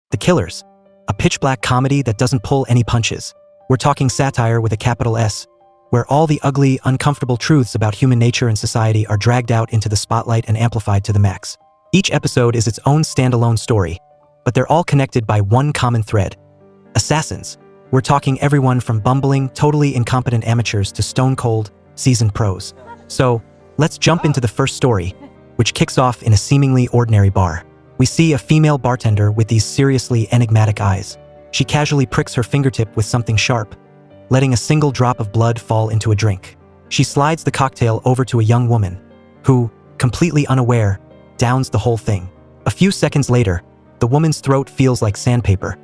The Killers, a pitch-black comedy that doesn't pull any punches. We're talking satire with a capital S, where all the ugly, uncomfortable truths about human nature and society are dragged out into the spotlight and amplified to the max. Each episode is its own standalone story, but they're all connected by one common thread: assassins. We're talking everyone from bumbling, totally incompetent amateurs to stone-cold, seasoned pros. So, let's jump into the first story, which kicks off in a seemingly ordinary bar. We see a female bartender with these seriously enigmatic eyes. She casually pricks her fingertip with something sharp, letting a single drop of blood fall into a drink. She slides the cocktail over to a young woman, who, completely unaware, downs the whole thing. A few seconds later, the woman's throat feels like sandpaper,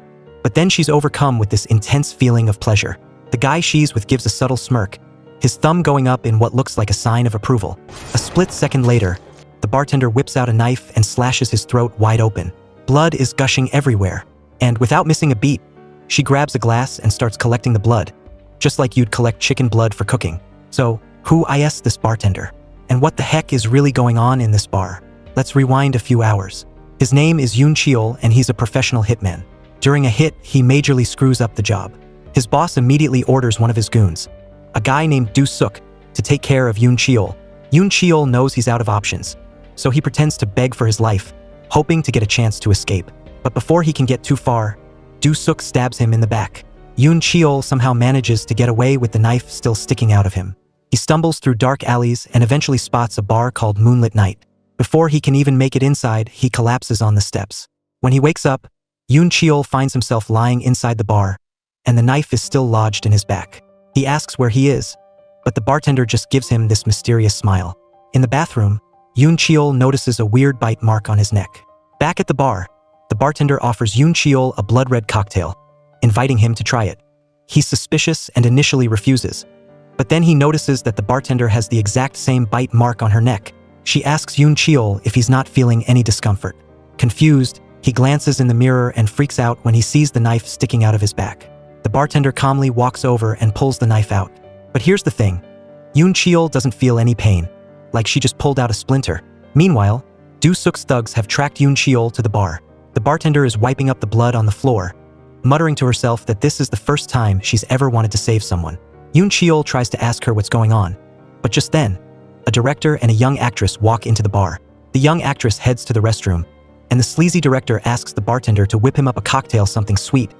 but then she's overcome with this intense feeling of pleasure. The guy she's with gives a subtle smirk, his thumb going up in what looks like a sign of approval. A split second later, the bartender whips out a knife and slashes his throat wide open. Blood is gushing everywhere, and without missing a beat, she grabs a glass and starts collecting the blood, just like you'd collect chicken blood for cooking. So, who is this bartender? And what the heck is really going on in this bar? Let's rewind a few hours. His name is Yoon Cheol, and he's a professional hitman. During a hit, he majorly screws up the job. His boss immediately orders one of his goons, a guy named Do Suk, to take care of Yoon Cheol. Yoon Cheol knows he's out of options, so he pretends to beg for his life, hoping to get a chance to escape. But before he can get too far, Do Suk stabs him in the back. Yoon Cheol somehow manages to get away with the knife still sticking out of him. He stumbles through dark alleys and eventually spots a bar called Moonlit Night. Before he can even make it inside, he collapses on the steps. When he wakes up, Yoon Cheol finds himself lying inside the bar, and the knife is still lodged in his back. He asks where he is, but the bartender just gives him this mysterious smile. In the bathroom, Yoon Cheol notices a weird bite mark on his neck. Back at the bar, the bartender offers Yoon Cheol a blood-red cocktail, inviting him to try it. He's suspicious and initially refuses, but then he notices that the bartender has the exact same bite mark on her neck. She asks Yoon Cheol if he's not feeling any discomfort. Confused, he glances in the mirror and freaks out when he sees the knife sticking out of his back. The bartender calmly walks over and pulls the knife out. But here's the thing: Yoon Cheol doesn't feel any pain, like she just pulled out a splinter. Meanwhile, Do Suk's thugs have tracked Yoon Cheol to the bar. The bartender is wiping up the blood on the floor, muttering to herself that this is the first time she's ever wanted to save someone. Yoon Cheol tries to ask her what's going on, but just then, a director and a young actress walk into the bar. The young actress heads to the restroom, and the sleazy director asks the bartender to whip him up a cocktail something sweet,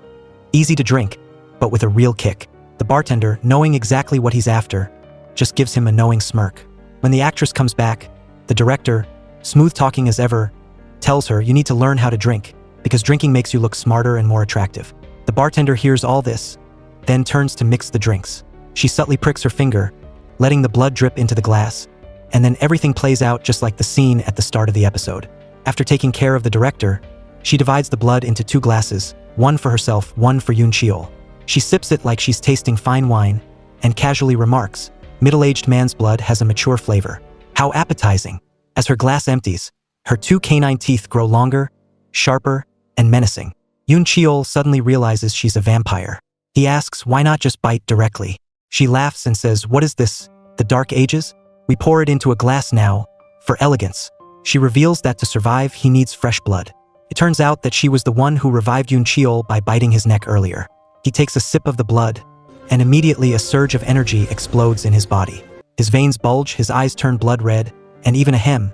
easy to drink, but with a real kick. The bartender, knowing exactly what he's after, just gives him a knowing smirk. When the actress comes back, the director, smooth-talking as ever, tells her you need to learn how to drink, because drinking makes you look smarter and more attractive. The bartender hears all this, then turns to mix the drinks. She subtly pricks her finger, letting the blood drip into the glass, and then everything plays out just like the scene at the start of the episode. After taking care of the director, she divides the blood into 2 glasses, one for herself, one for Yoon Cheol. She sips it like she's tasting fine wine, and casually remarks, "Middle-aged man's blood has a mature flavor. How appetizing." As her glass empties, her 2 canine teeth grow longer, sharper, and menacing. Yoon Cheol suddenly realizes she's a vampire. He asks why not just bite directly. She laughs and says, "What is this, the Dark Ages? We pour it into a glass now, for elegance." She reveals that to survive, he needs fresh blood. It turns out that she was the one who revived Yoon Cheol by biting his neck earlier. He takes a sip of the blood, and immediately a surge of energy explodes in his body. His veins bulge, his eyes turn blood red, and even Ahem,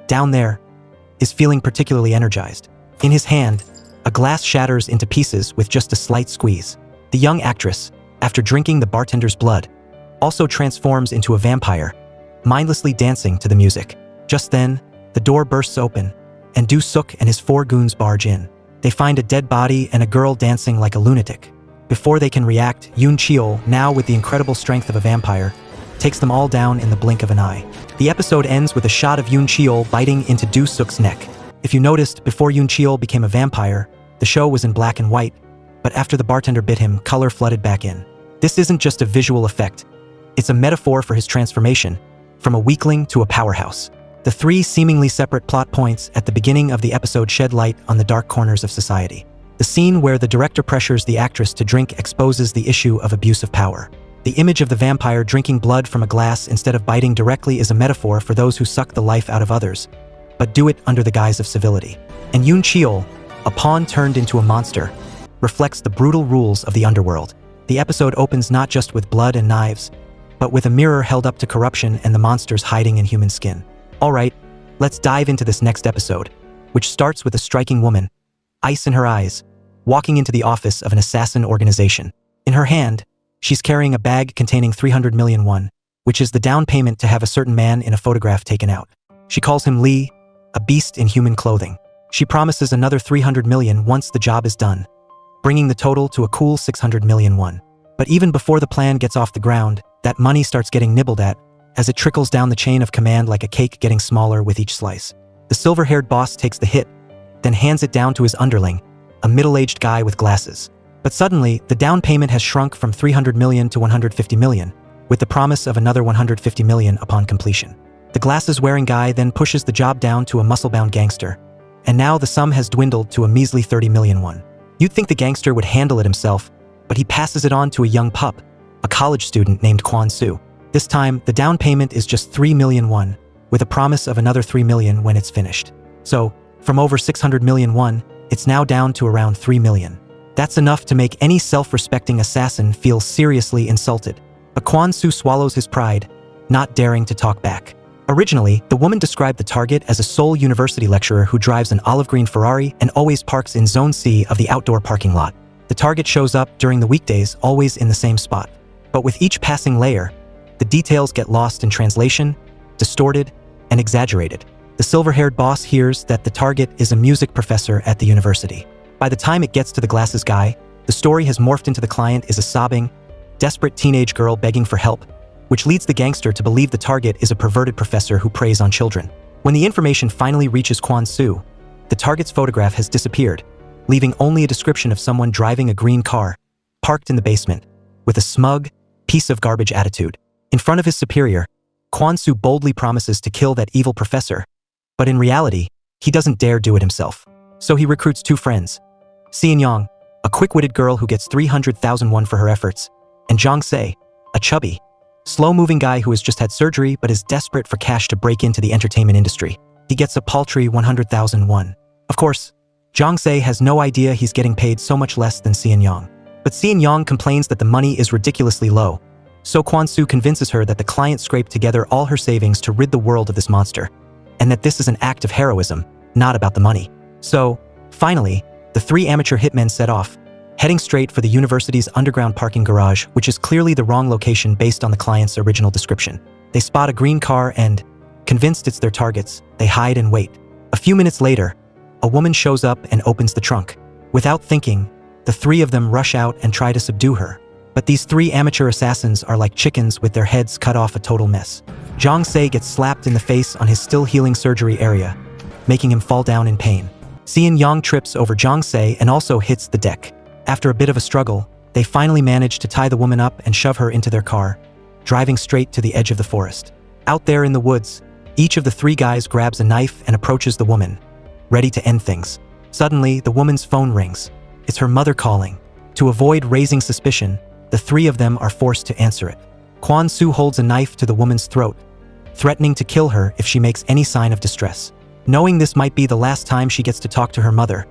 down there, is feeling particularly energized. In his hand, a glass shatters into pieces with just a slight squeeze. The young actress, after drinking the bartender's blood, also transforms into a vampire, mindlessly dancing to the music. Just then, the door bursts open, and Do Suk and his 4 goons barge in. They find a dead body and a girl dancing like a lunatic. Before they can react, Yoon Cheol, now with the incredible strength of a vampire, takes them all down in the blink of an eye. The episode ends with a shot of Yoon Cheol biting into Do Suk's neck. If you noticed, before Yoon Cheol became a vampire, the show was in black and white, but after the bartender bit him, color flooded back in. This isn't just a visual effect. It's a metaphor for his transformation, from a weakling to a powerhouse. The 3 seemingly separate plot points at the beginning of the episode shed light on the dark corners of society. The scene where the director pressures the actress to drink exposes the issue of abuse of power. The image of the vampire drinking blood from a glass instead of biting directly is a metaphor for those who suck the life out of others, but do it under the guise of civility. And Yoon Cheol, a pawn turned into a monster, reflects the brutal rules of the underworld. The episode opens not just with blood and knives, but with a mirror held up to corruption and the monsters hiding in human skin. Alright, let's dive into this next episode, which starts with a striking woman, ice in her eyes, walking into the office of an assassin organization. In her hand, she's carrying a bag containing 300 million won, which is the down payment to have a certain man in a photograph taken out. She calls him Lee, a beast in human clothing. She promises another 300 million once the job is done, bringing the total to a cool 600 million won. But even before the plan gets off the ground, that money starts getting nibbled at as it trickles down the chain of command like a cake getting smaller with each slice. The silver-haired boss takes the hit, then hands it down to his underling, a middle-aged guy with glasses. But suddenly, the down payment has shrunk from 300 million to 150 million, with the promise of another 150 million upon completion. The glasses-wearing guy then pushes the job down to a muscle-bound gangster, and now the sum has dwindled to a measly 30 million won. You'd think the gangster would handle it himself, but he passes it on to a young pup, a college student named Kwon Soo. This time, the down payment is just 3 million won, with a promise of another 3 million when it's finished. So, from over 600 million won, it's now down to around 3 million. That's enough to make any self-respecting assassin feel seriously insulted. But Kwon Soo swallows his pride, not daring to talk back. Originally, the woman described the target as a Seoul University lecturer who drives an olive green Ferrari and always parks in Zone C of the outdoor parking lot. The target shows up during the weekdays, always in the same spot. But with each passing layer, the details get lost in translation, distorted, and exaggerated. The silver-haired boss hears that the target is a music professor at the university. By the time it gets to the glasses guy, the story has morphed into the client is a sobbing, desperate teenage girl begging for help, which leads the gangster to believe the target is a perverted professor who preys on children. When the information finally reaches Kwon Soo, the target's photograph has disappeared, leaving only a description of someone driving a green car, parked in the basement, with a smug, piece of garbage attitude. In front of his superior, Kwon Soo boldly promises to kill that evil professor, but in reality, he doesn't dare do it himself. So he recruits two friends, Seon Young, a quick-witted girl who gets 300,000 won for her efforts, and Jong Se, a chubby, slow-moving guy who has just had surgery but is desperate for cash to break into the entertainment industry. He gets a paltry 100,000 won. Of course, Jong Se has no idea he's getting paid so much less than Seon Young. But Seon Young complains that the money is ridiculously low, so Kwon Soo convinces her that the client scraped together all her savings to rid the world of this monster, and that this is an act of heroism, not about the money. So, finally, the three amateur hitmen set off, heading straight for the university's underground parking garage, which is clearly the wrong location based on the client's original description. They spot a green car and, convinced it's their targets, they hide and wait. A few minutes later, a woman shows up and opens the trunk. Without thinking, the three of them rush out and try to subdue her. But these three amateur assassins are like chickens with their heads cut off, a total mess. Jong Se gets slapped in the face on his still-healing surgery area, making him fall down in pain. Seon Young trips over Jong Se and also hits the deck. After a bit of a struggle, they finally manage to tie the woman up and shove her into their car, driving straight to the edge of the forest. Out there in the woods, each of the three guys grabs a knife and approaches the woman, ready to end things. Suddenly, the woman's phone rings. It's her mother calling. To avoid raising suspicion, the three of them are forced to answer it. Kwon Soo holds a knife to the woman's throat, threatening to kill her if she makes any sign of distress. Knowing this might be the last time she gets to talk to her mother,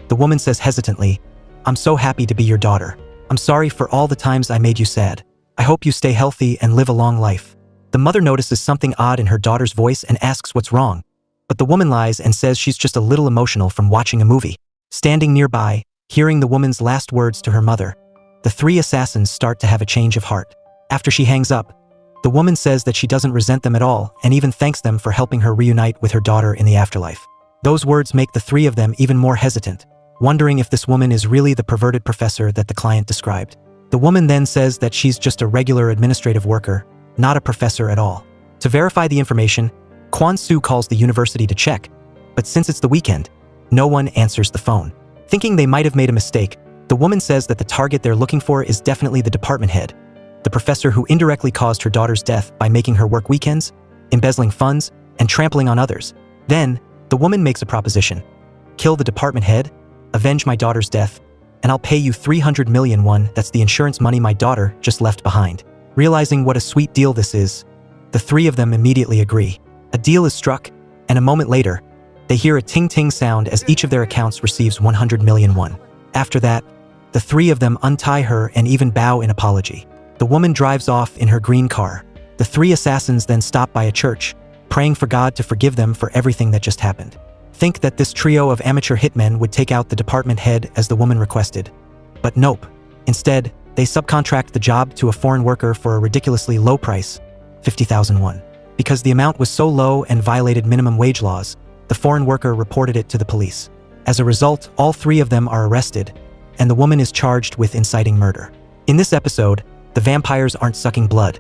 the woman says hesitantly, "I'm so happy to be your daughter. I'm sorry for all the times I made you sad. I hope you stay healthy and live a long life." The mother notices something odd in her daughter's voice and asks what's wrong, but the woman lies and says she's just a little emotional from watching a movie. Standing nearby, hearing the woman's last words to her mother, the three assassins start to have a change of heart. After she hangs up, the woman says that she doesn't resent them at all and even thanks them for helping her reunite with her daughter in the afterlife. Those words make the three of them even more hesitant, wondering if this woman is really the perverted professor that the client described. The woman then says that she's just a regular administrative worker, not a professor at all. To verify the information, Kwon Soo calls the university to check, but since it's the weekend, no one answers the phone. Thinking they might have made a mistake, the woman says that the target they're looking for is definitely the department head, the professor who indirectly caused her daughter's death by making her work weekends, embezzling funds, and trampling on others. Then, the woman makes a proposition. "Kill the department head, avenge my daughter's death, and I'll pay you 300 million won, that's the insurance money my daughter just left behind." Realizing what a sweet deal this is, the three of them immediately agree. A deal is struck, and a moment later, They hear a ting-ting sound as each of their accounts receives 100 million won. After that, the three of them untie her and even bow in apology. The woman drives off in her green car. The three assassins then stop by a church, praying for God to forgive them for everything that just happened. Think that this trio of amateur hitmen would take out the department head as the woman requested. But nope. Instead, they subcontract the job to a foreign worker for a ridiculously low price, 50,000 won. Because the amount was so low and violated minimum wage laws, the foreign worker reported it to the police. As a result, all three of them are arrested, and the woman is charged with inciting murder. In this episode, the vampires aren't sucking blood.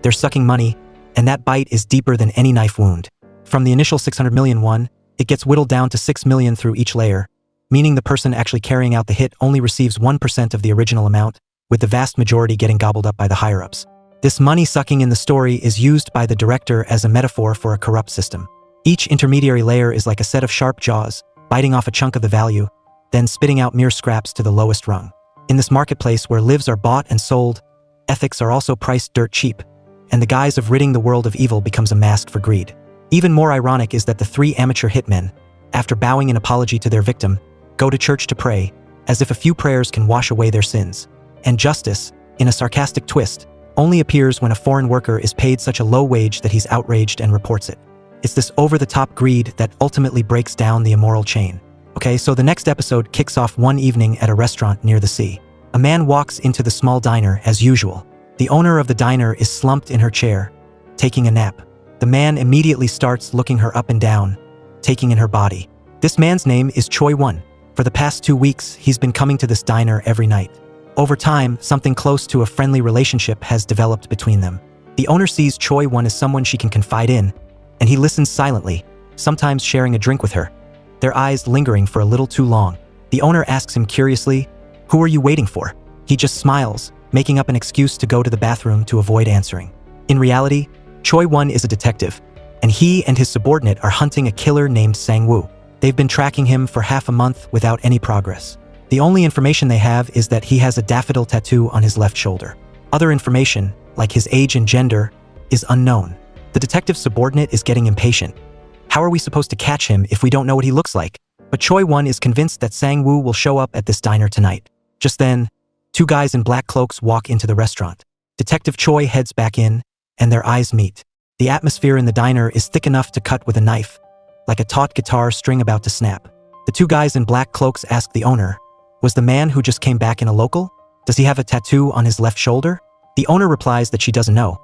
They're sucking money, and that bite is deeper than any knife wound. From the initial 600 million won, it gets whittled down to 6 million through each layer, meaning the person actually carrying out the hit only receives 1% of the original amount, with the vast majority getting gobbled up by the higher-ups. This money-sucking in the story is used by the director as a metaphor for a corrupt system. Each intermediary layer is like a set of sharp jaws, biting off a chunk of the value, then spitting out mere scraps to the lowest rung. In this marketplace where lives are bought and sold, ethics are also priced dirt cheap, and the guise of ridding the world of evil becomes a mask for greed. Even more ironic is that the three amateur hitmen, after bowing in apology to their victim, go to church to pray, as if a few prayers can wash away their sins. And justice, in a sarcastic twist, only appears when a foreign worker is paid such a low wage that he's outraged and reports it. It's this over-the-top greed that ultimately breaks down the immoral chain. Okay, so the next episode kicks off one evening at a restaurant near the sea. A man walks into the small diner as usual. The owner of the diner is slumped in her chair, taking a nap. The man immediately starts looking her up and down, taking in her body. This man's name is Choi Won. For the past 2 weeks, he's been coming to this diner every night. Over time, something close to a friendly relationship has developed between them. The owner sees Choi Won as someone she can confide in, and he listens silently, sometimes sharing a drink with her, their eyes lingering for a little too long. The owner asks him curiously, "Who are you waiting for?" He just smiles, making up an excuse to go to the bathroom to avoid answering. In reality, Choi Won is a detective, and he and his subordinate are hunting a killer named Sang-woo. They've been tracking him for half a month without any progress. The only information they have is that he has a daffodil tattoo on his left shoulder. Other information, like his age and gender, is unknown. The detective's subordinate is getting impatient. How are we supposed to catch him if we don't know what he looks like? But Choi Won is convinced that Sang-woo will show up at this diner tonight. Just then, two guys in black cloaks walk into the restaurant. Detective Choi heads back in, and their eyes meet. The atmosphere in the diner is thick enough to cut with a knife, like a taut guitar string about to snap. The two guys in black cloaks ask the owner, "Was the man who just came back in a local? Does he have a tattoo on his left shoulder?" The owner replies that she doesn't know.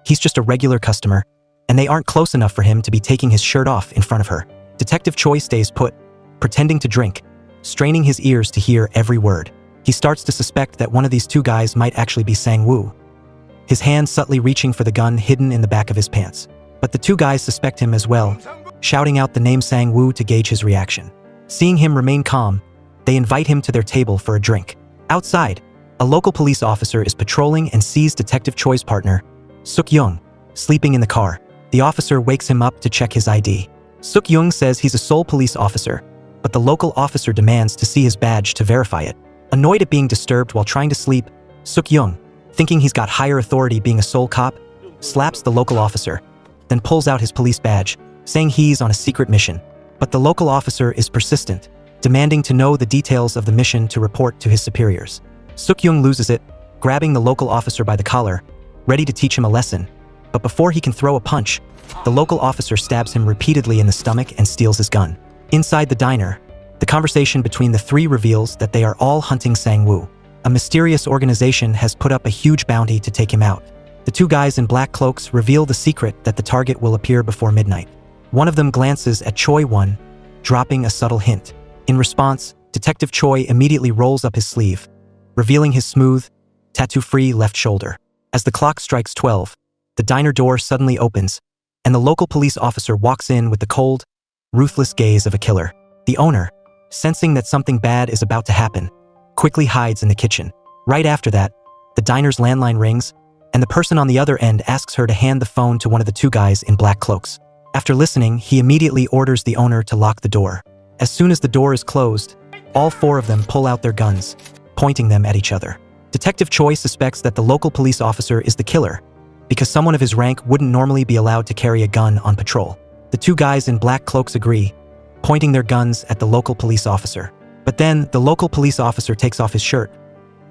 He's just a regular customer, and they aren't close enough for him to be taking his shirt off in front of her. Detective Choi stays put, pretending to drink, straining his ears to hear every word. He starts to suspect that one of these two guys might actually be Sang-woo, his hand subtly reaching for the gun hidden in the back of his pants. But the two guys suspect him as well, shouting out the name Sang-woo to gauge his reaction. Seeing him remain calm, they invite him to their table for a drink. Outside, a local police officer is patrolling and sees Detective Choi's partner, Suk-young, sleeping in the car. The officer wakes him up to check his ID. Suk-young says he's a Seoul police officer, but the local officer demands to see his badge to verify it. Annoyed at being disturbed while trying to sleep, Suk-young, thinking he's got higher authority being a Seoul cop, slaps the local officer, then pulls out his police badge, saying he's on a secret mission. But the local officer is persistent, demanding to know the details of the mission to report to his superiors. Suk-young loses it, grabbing the local officer by the collar, ready to teach him a lesson. But before he can throw a punch, the local officer stabs him repeatedly in the stomach and steals his gun. Inside the diner, the conversation between the three reveals that they are all hunting Sang-woo. A mysterious organization has put up a huge bounty to take him out. The two guys in black cloaks reveal the secret that the target will appear before midnight. One of them glances at Choi Won, dropping a subtle hint. In response, Detective Choi immediately rolls up his sleeve, revealing his smooth, tattoo-free left shoulder. As the clock strikes 12, the diner door suddenly opens, and the local police officer walks in with the cold, ruthless gaze of a killer. The owner, sensing that something bad is about to happen, quickly hides in the kitchen. Right after that, the diner's landline rings, and the person on the other end asks her to hand the phone to one of the two guys in black cloaks. After listening, he immediately orders the owner to lock the door. As soon as the door is closed, all four of them pull out their guns, pointing them at each other. Detective Choi suspects that the local police officer is the killer, because someone of his rank wouldn't normally be allowed to carry a gun on patrol. The two guys in black cloaks agree, pointing their guns at the local police officer. But then, the local police officer takes off his shirt,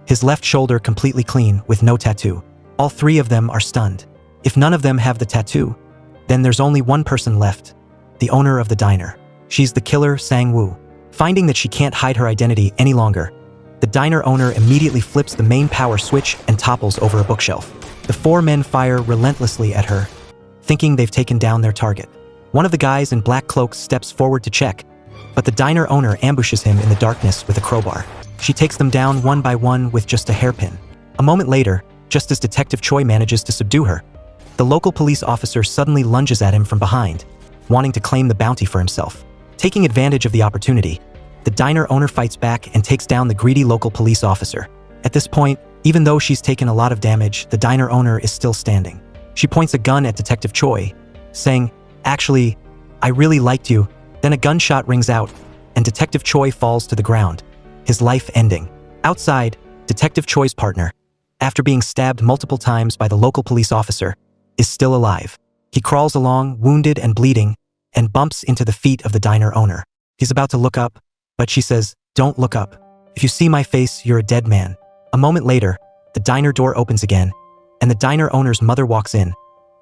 his left shoulder completely clean with no tattoo. All three of them are stunned. If none of them have the tattoo, then there's only one person left, the owner of the diner. She's the killer Sang-woo. Finding that she can't hide her identity any longer, the diner owner immediately flips the main power switch and topples over a bookshelf. The four men fire relentlessly at her, thinking they've taken down their target. One of the guys in black cloaks steps forward to check, but the diner owner ambushes him in the darkness with a crowbar. She takes them down one by one with just a hairpin. A moment later, just as Detective Choi manages to subdue her, the local police officer suddenly lunges at him from behind, wanting to claim the bounty for himself. Taking advantage of the opportunity, the diner owner fights back and takes down the greedy local police officer. At this point, even though she's taken a lot of damage, the diner owner is still standing. She points a gun at Detective Choi, saying, "Actually, I really liked you." Then a gunshot rings out, and Detective Choi falls to the ground, his life ending. Outside, Detective Choi's partner, after being stabbed multiple times by the local police officer, is still alive. He crawls along, wounded and bleeding, and bumps into the feet of the diner owner. He's about to look up, but she says, "Don't look up. If you see my face, you're a dead man." A moment later, the diner door opens again, and the diner owner's mother walks in,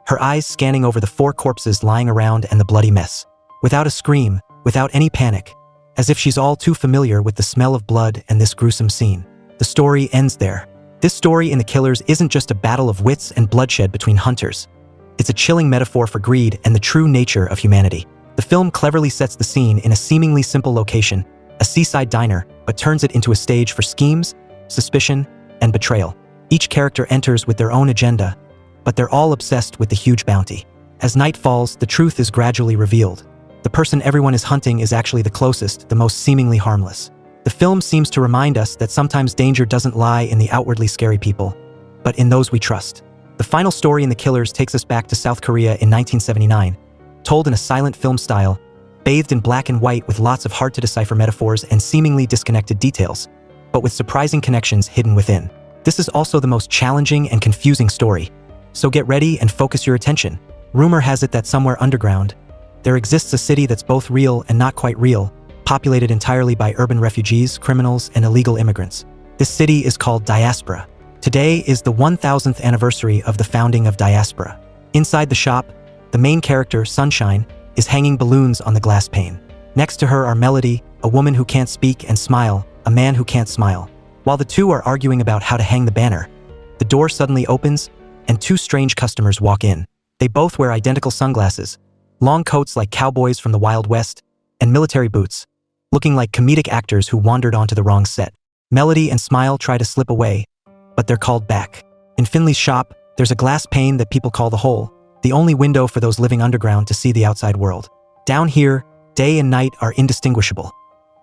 her eyes scanning over the four corpses lying around and the bloody mess. Without a scream, without any panic, as if she's all too familiar with the smell of blood and this gruesome scene. The story ends there. This story in The Killers isn't just a battle of wits and bloodshed between hunters. It's a chilling metaphor for greed and the true nature of humanity. The film cleverly sets the scene in a seemingly simple location, a seaside diner, but turns it into a stage for schemes, suspicion, and betrayal. Each character enters with their own agenda, but they're all obsessed with the huge bounty. As night falls, the truth is gradually revealed. The person everyone is hunting is actually the closest, the most seemingly harmless. The film seems to remind us that sometimes danger doesn't lie in the outwardly scary people, but in those we trust. The final story in The Killers takes us back to South Korea in 1979, told in a silent film style, bathed in black and white with lots of hard-to-decipher metaphors and seemingly disconnected details, but with surprising connections hidden within. This is also the most challenging and confusing story, so get ready and focus your attention. Rumor has it that somewhere underground, there exists a city that's both real and not quite real, populated entirely by urban refugees, criminals, and illegal immigrants. This city is called Diaspora. Today is the 1000th anniversary of the founding of Diaspora. Inside the shop, the main character, Sunshine, is hanging balloons on the glass pane. Next to her are Melody, a woman who can't speak, and Smile, a man who can't smile. While the two are arguing about how to hang the banner, the door suddenly opens, and two strange customers walk in. They both wear identical sunglasses, long coats like cowboys from the Wild West, and military boots, looking like comedic actors who wandered onto the wrong set. Melody and Smile try to slip away, but they're called back. In Finley's shop, there's a glass pane that people call the hole, the only window for those living underground to see the outside world. Down here, day and night are indistinguishable.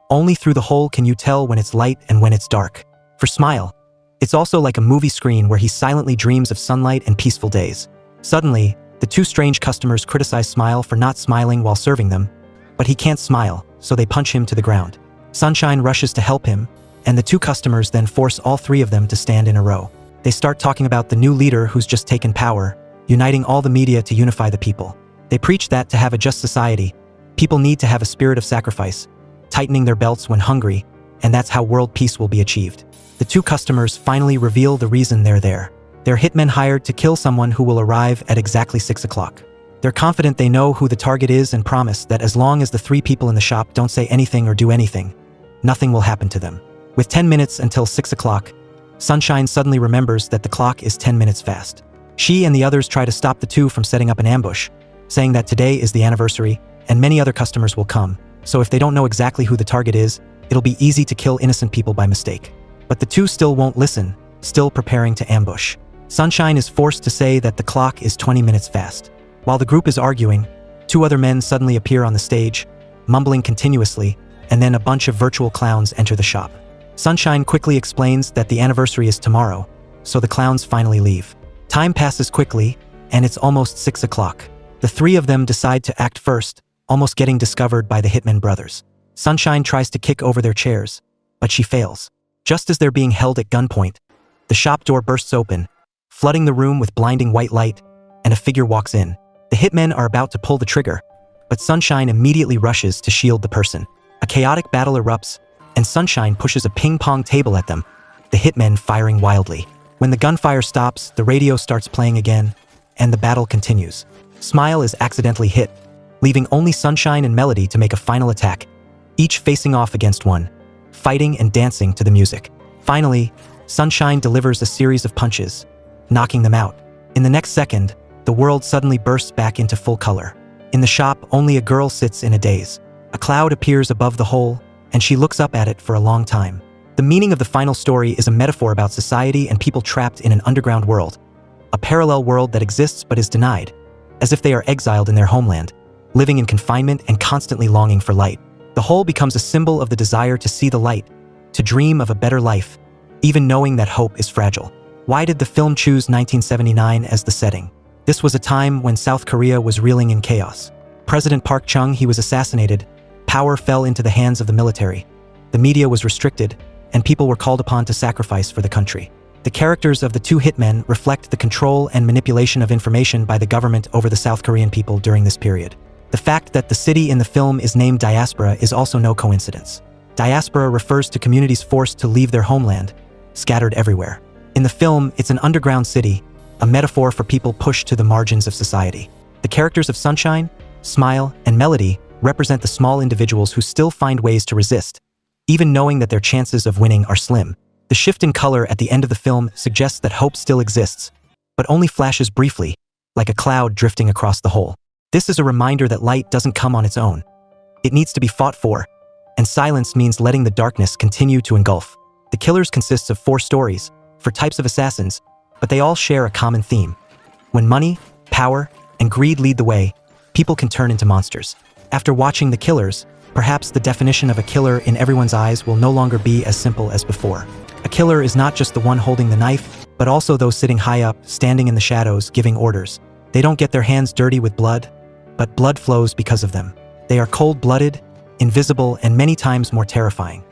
Only through the hole can you tell when it's light and when it's dark. For Smile, it's also like a movie screen where he silently dreams of sunlight and peaceful days. Suddenly, the two strange customers criticize Smile for not smiling while serving them, but he can't smile, so they punch him to the ground. Sunshine rushes to help him, and the two customers then force all three of them to stand in a row. They start talking about the new leader who's just taken power, uniting all the media to unify the people. They preach that to have a just society, people need to have a spirit of sacrifice, tightening their belts when hungry, and that's how world peace will be achieved. The two customers finally reveal the reason they're there. They're hitmen hired to kill someone who will arrive at exactly 6 o'clock. They're confident they know who the target is and promise that as long as the three people in the shop don't say anything or do anything, nothing will happen to them. With 10 minutes until 6 o'clock, Sunshine suddenly remembers that the clock is 10 minutes fast. She and the others try to stop the two from setting up an ambush, saying that today is the anniversary and many other customers will come, so if they don't know exactly who the target is, it'll be easy to kill innocent people by mistake. But the two still won't listen, still preparing to ambush. Sunshine is forced to say that the clock is 20 minutes fast. While the group is arguing, two other men suddenly appear on the stage, mumbling continuously, and then a bunch of virtual clowns enter the shop. Sunshine quickly explains that the anniversary is tomorrow, so the clowns finally leave. Time passes quickly, and it's almost 6 o'clock. The three of them decide to act first, almost getting discovered by the Hitman brothers. Sunshine tries to kick over their chairs, but she fails. Just as they're being held at gunpoint, the shop door bursts open, flooding the room with blinding white light, and a figure walks in. The hitmen are about to pull the trigger, but Sunshine immediately rushes to shield the person. A chaotic battle erupts, and Sunshine pushes a ping-pong table at them, the hitmen firing wildly. When the gunfire stops, the radio starts playing again, and the battle continues. Smile is accidentally hit, leaving only Sunshine and Melody to make a final attack, each facing off against one, fighting and dancing to the music. Finally, Sunshine delivers a series of punches, knocking them out. In the next second, the world suddenly bursts back into full color. In the shop, only a girl sits in a daze. A cloud appears above the hole, and she looks up at it for a long time. The meaning of the final story is a metaphor about society and people trapped in an underground world, a parallel world that exists but is denied, as if they are exiled in their homeland, living in confinement and constantly longing for light. The hole becomes a symbol of the desire to see the light, to dream of a better life, even knowing that hope is fragile. Why did the film choose 1979 as the setting? This was a time when South Korea was reeling in chaos. President Park Chung-hee was assassinated, power fell into the hands of the military, the media was restricted, and people were called upon to sacrifice for the country. The characters of the two hitmen reflect the control and manipulation of information by the government over the South Korean people during this period. The fact that the city in the film is named Diaspora is also no coincidence. Diaspora refers to communities forced to leave their homeland, scattered everywhere. In the film, it's an underground city, a metaphor for people pushed to the margins of society. The characters of Sunshine, Smile, and Melody represent the small individuals who still find ways to resist, even knowing that their chances of winning are slim. The shift in color at the end of the film suggests that hope still exists, but only flashes briefly, like a cloud drifting across the hole. This is a reminder that light doesn't come on its own. It needs to be fought for, and silence means letting the darkness continue to engulf. The Killers consists of 4 stories, 4 types of assassins, but they all share a common theme. When money, power, and greed lead the way, people can turn into monsters. After watching The Killers, perhaps the definition of a killer in everyone's eyes will no longer be as simple as before. A killer is not just the one holding the knife, but also those sitting high up, standing in the shadows, giving orders. They don't get their hands dirty with blood, but blood flows because of them. They are cold-blooded, invisible, and many times more terrifying.